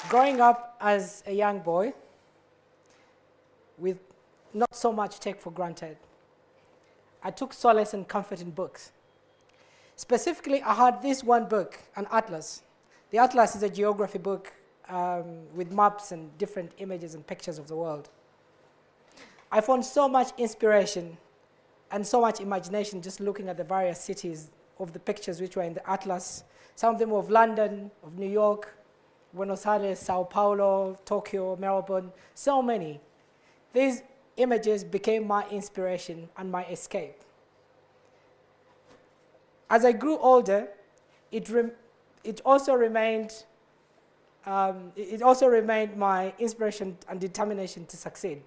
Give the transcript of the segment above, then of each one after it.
Growing up as a young boy with not so much take for granted, I took solace and comfort in books. Specifically, I had this one book, an atlas. The atlas is a geography book with maps and different images and pictures of the world. I found so much inspiration and so much imagination just looking at the various cities of the pictures which were in the atlas. Some of them were of London, of New York, Buenos Aires, Sao Paulo, Tokyo, Melbourne, so many. These images became my inspiration and my escape. As I grew older, it also remained my inspiration and determination to succeed.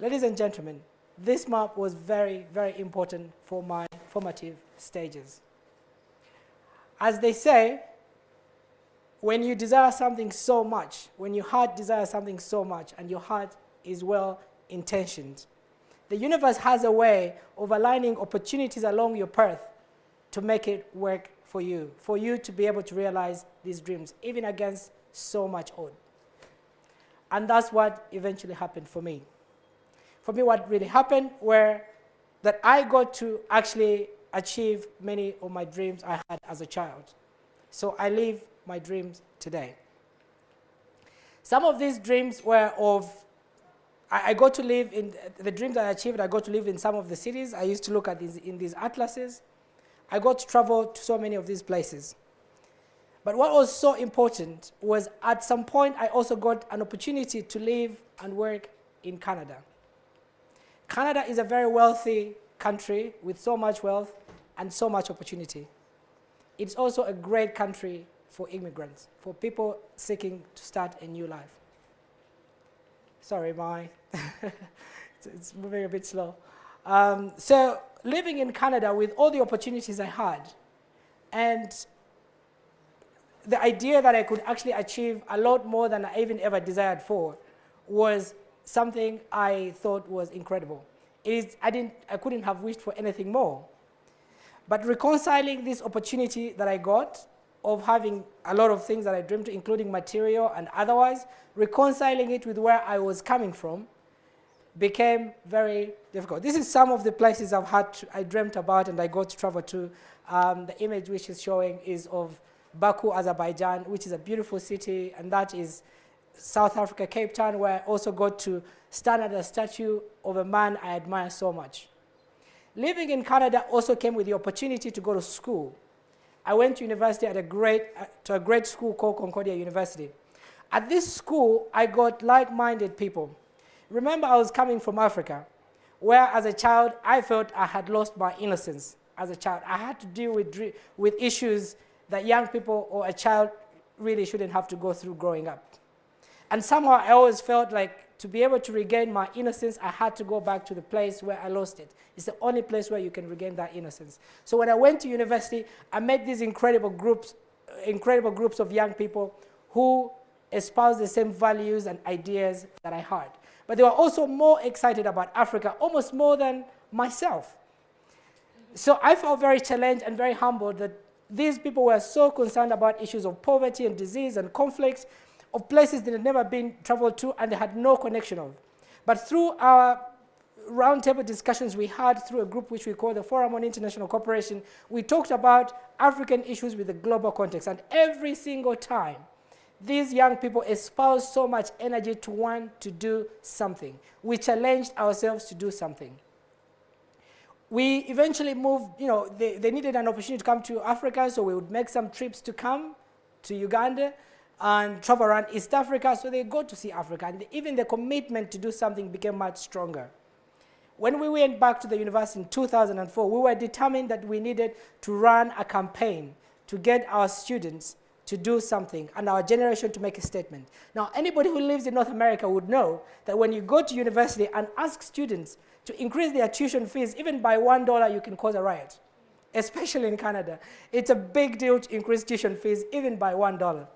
Ladies and gentlemen, this map was very, very important for my formative stages. As they say, when you desire something so much, when your heart desires something so much and your heart is well-intentioned, the universe has a way of aligning opportunities along your path to make it work for you to be able to realize these dreams, even against so much odds. And that's what eventually happened for me. For me, what really happened were that I got to actually achieve many of my dreams I had as a child. So I live my dreams today. Some of these dreams were I got to live in, the dreams I achieved, I got to live in some of the cities. I used to look at these atlases. I got to travel to so many of these places. But what was so important was at some point I also got an opportunity to live and work in Canada. Canada is a very wealthy country with so much wealth and so much opportunity. It's also a great country for immigrants, for people seeking to start a new life. Sorry, it's moving a bit slow. So living in Canada with all the opportunities I had, and the idea that I could actually achieve a lot more than I even ever desired for was something I thought was incredible. I couldn't have wished for anything more. But reconciling this opportunity that I got of having a lot of things that I dreamed, including material and otherwise, reconciling it with where I was coming from became very difficult. This is some of the places I dreamt about and I got to travel to. The image which is showing is of Baku, Azerbaijan, which is a beautiful city, and that is South Africa, Cape Town, where I also got to stand at a statue of a man I admire so much. Living in Canada also came with the opportunity to go to school. I went to university at a great school called Concordia University. At this school, I got like-minded people. Remember, I was coming from Africa, where as a child, I felt I had lost my innocence as a child. I had to deal with issues that young people or a child really shouldn't have to go through growing up. And somehow I always felt like to be able to regain my innocence, I had to go back to the place where I lost it. It's the only place where you can regain that innocence. So when I went to university, I met these incredible groups of young people who espoused the same values and ideas that I had. But they were also more excited about Africa, almost more than myself. So I felt very challenged and very humbled that these people were so concerned about issues of poverty and disease and conflicts, of places they had never been traveled to and they had no connection of. But through our roundtable discussions we had through a group which we call the Forum on International Cooperation, we talked about African issues with a global context. And every single time, these young people espoused so much energy to want to do something. We challenged ourselves to do something. We eventually moved, they needed an opportunity to come to Africa, so we would make some trips to come to Uganda and travel around East Africa, so they got to see Africa. And even the commitment to do something became much stronger. When we went back to the university in 2004, we were determined that we needed to run a campaign to get our students to do something and our generation to make a statement. Now, anybody who lives in North America would know that when you go to university and ask students to increase their tuition fees, even by $1, you can cause a riot, especially in Canada. It's a big deal to increase tuition fees, even by $1.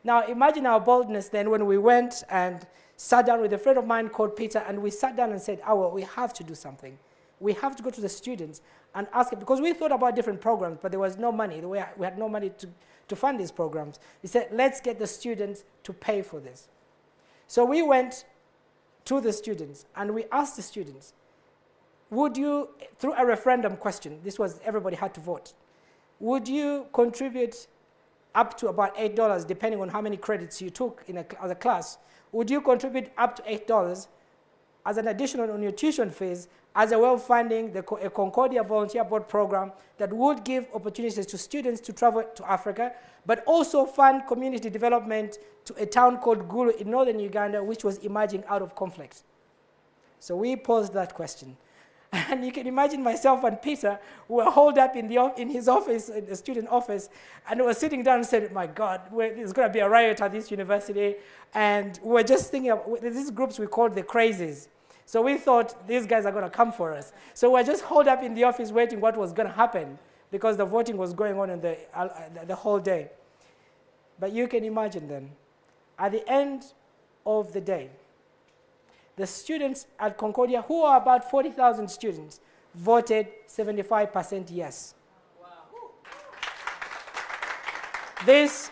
Now, imagine our boldness then when we went and sat down with a friend of mine called Peter, and we sat down and said, we have to do something. we have to go to the students and ask them, because we thought about different programs, but there was no money. We had no money to fund these programs. We said, let's get the students to pay for this. So we went to the students, and we asked the students, would you, through a referendum question, this was everybody had to vote, would you contribute up to about $8, depending on how many credits you took as a class, would you contribute up to $8 as an additional on your tuition fees as a way of funding a Concordia Volunteer Board program that would give opportunities to students to travel to Africa, but also fund community development to a town called Gulu in northern Uganda, which was emerging out of conflict? So we posed that question. And you can imagine myself and Peter, who were holed up in his office, in the student office, and we were sitting down and said, my God, there's going to be a riot at this university. And we were just thinking of these groups we called the crazies. So we thought these guys are going to come for us. So we were just holed up in the office waiting what was going to happen, because the voting was going on in the whole day. But you can imagine then, at the end of the day, the students at Concordia, who are about 40,000 students, voted 75% yes. Wow. This,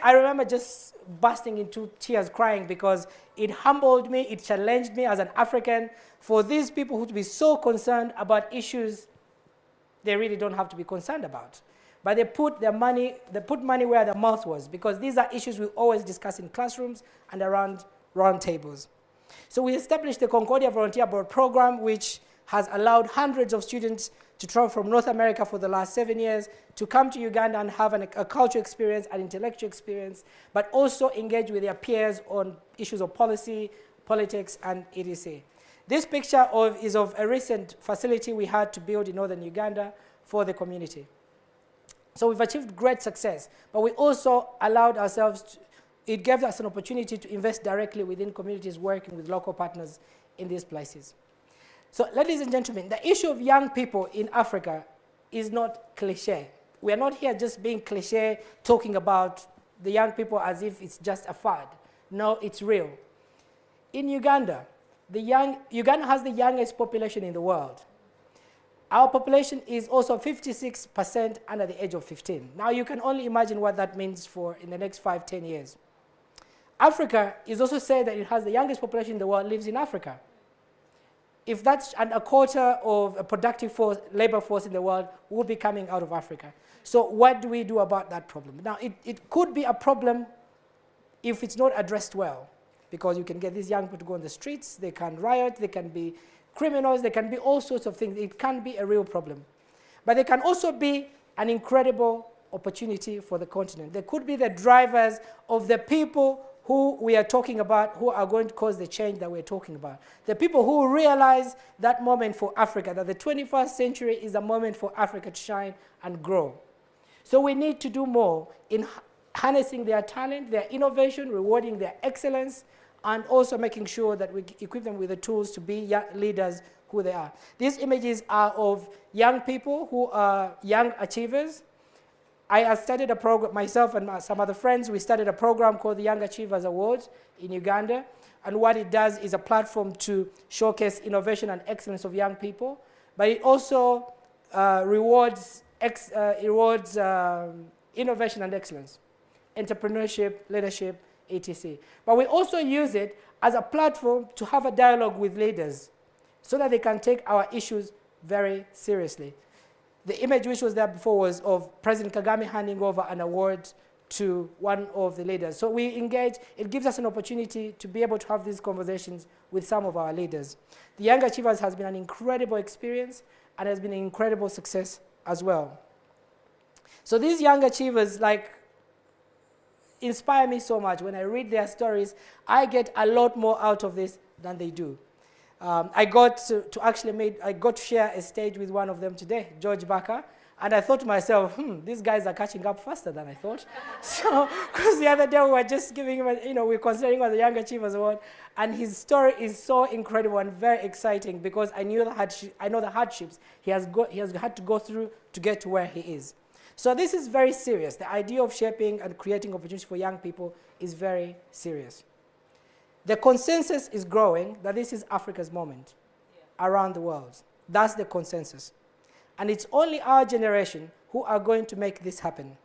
I remember just bursting into tears, crying, because it humbled me, it challenged me as an African, for these people who to be so concerned about issues they really don't have to be concerned about. But they put money where their mouth was, because these are issues we always discuss in classrooms and around round tables. So we established the Concordia Volunteer Board program, which has allowed hundreds of students to travel from North America for the last 7 years to come to Uganda and have a cultural experience, an intellectual experience, but also engage with their peers on issues of policy, politics, and etc. This picture is of a recent facility we had to build in northern Uganda for the community. So we've achieved great success, but we also allowed ourselves it gave us an opportunity to invest directly within communities working with local partners in these places. So, ladies and gentlemen, the issue of young people in Africa is not cliche. We are not here just being cliche, talking about the young people as if it's just a fad. No, it's real. In Uganda, Uganda has the youngest population in the world. Our population is also 56% under the age of 15. Now, you can only imagine what that means in the next 5-10 years. Africa is also said that it has the youngest population in the world lives in Africa. If that's a quarter of a productive labor force in the world will be coming out of Africa. So what do we do about that problem? Now, it could be a problem if it's not addressed well, because you can get these young people to go on the streets, they can riot, they can be criminals, they can be all sorts of things. It can be a real problem. But they can also be an incredible opportunity for the continent. They could be the drivers of the people who we are talking about, who are going to cause the change that we're talking about. The people who realize that moment for Africa, that the 21st century is a moment for Africa to shine and grow. So we need to do more in harnessing their talent, their innovation, rewarding their excellence, and also making sure that we equip them with the tools to be young leaders who they are. These images are of young people who are young achievers. I started a program, myself and some other friends, we started a program called the Young Achievers Awards in Uganda. And what it does is a platform to showcase innovation and excellence of young people. But it also rewards innovation and excellence, entrepreneurship, leadership, etc. But we also use it as a platform to have a dialogue with leaders so that they can take our issues very seriously. The image which was there before was of President Kagame handing over an award to one of the leaders. So we engage, it gives us an opportunity to be able to have these conversations with some of our leaders. The Young Achievers has been an incredible experience and has been an incredible success as well. So these young achievers inspire me so much. When I read their stories, I get a lot more out of this than they do. I got to share a stage with one of them today, George Baker, and I thought to myself, these guys are catching up faster than I thought. So, because the other day we were just giving him, we're considering him as the Young Achievers Award, and his story is so incredible and very exciting because I know the hardships he has had to go through to get to where he is. So this is very serious. The idea of shaping and creating opportunities for young people is very serious. The consensus is growing that this is Africa's moment around the world. That's the consensus. And it's only our generation who are going to make this happen.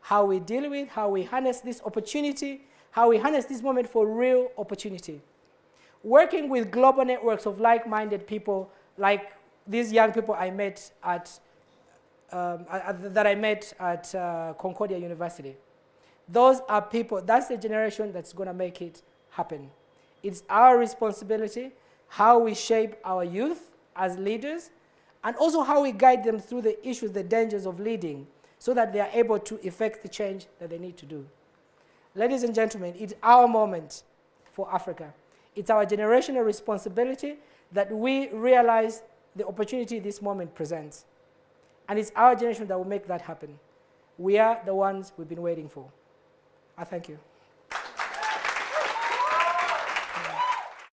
How we deal with, how we harness this opportunity, how we harness this moment for real opportunity. Working with global networks of like-minded people, like these young people I met at, Concordia University. Those are people, that's the generation that's going to make it happen. It's our responsibility how we shape our youth as leaders, and also how we guide them through the issues, the dangers of leading, so that they are able to effect the change that they need to do. Ladies and gentlemen, it's our moment for Africa. It's our generational responsibility that we realize the opportunity this moment presents. And it's our generation that will make that happen. We are the ones we've been waiting for. I thank you.